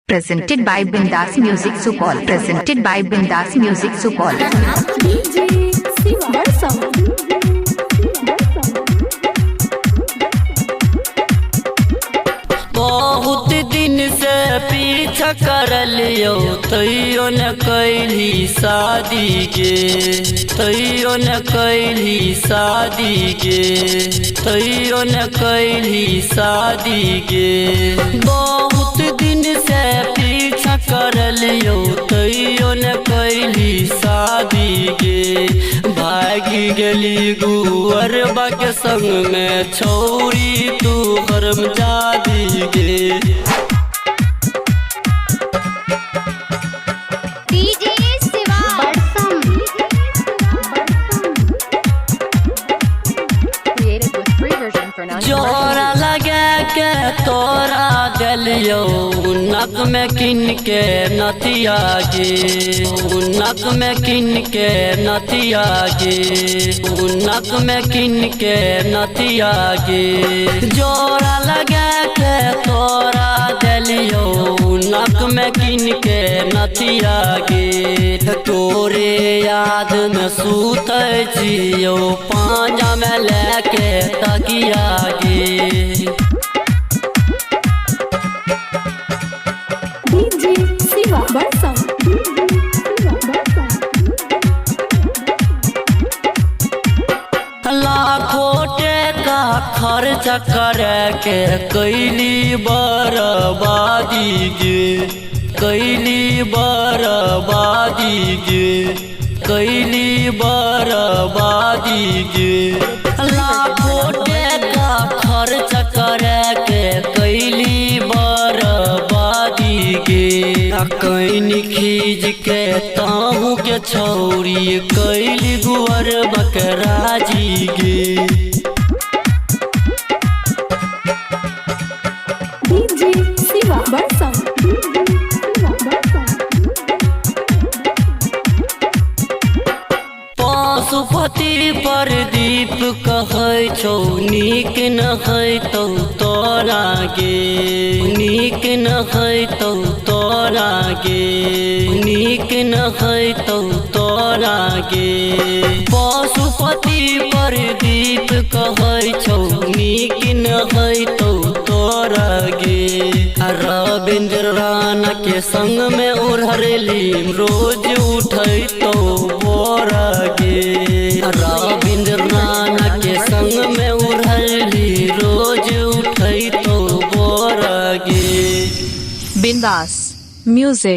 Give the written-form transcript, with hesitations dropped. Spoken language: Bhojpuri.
Presented by Bindas Music Supaul. Presented by Bindas Music Supaul. बहुत दिन से पीछा कर लियो तैयो न कैली शादी गे, तैयो न कैली शादी गे, तैयो न कैली शादी गे। बहुत दिन से पीछा कर लियो तैयो न कैली शादी गे। भागी गली गुअरबा के संग में छौरी तू हरम जादी गे। जोरा लगे के तोरा गलियो नक में किन के नतिया गे, नक में किन के नतिया गे, नक में किन के नतिया गे। जोरा लगे के तोरा गलियो नक में किन के नतिया गे। तोरे याद में सूते जियो पांजा में लेके तकिया गे। लाखों का खर्च करके कैली बर्बादी गे, कैली बर्बादी गे, कैली बर्बादी गे। लाखों का खर्च करके कैली बर्बादी गे। कैनी खींच के ताहू के छौरी कैली गुअर बकराजी गे। पशुपति प्रदीप कहै छौ नीक न है तो तोरा गे, नीक न है तो तोरा गे, नीक न है तो तोरा गे। पशुपति प्रदीप कहै छौ नीक न है तो तोरा गे। रविंद्र राणा के संग में उड़हरली रोज उठै तो बोरा गे। रविंद्र राणा के संग में उड़हरली रोज उठै तो बोरा गे। Bindas Music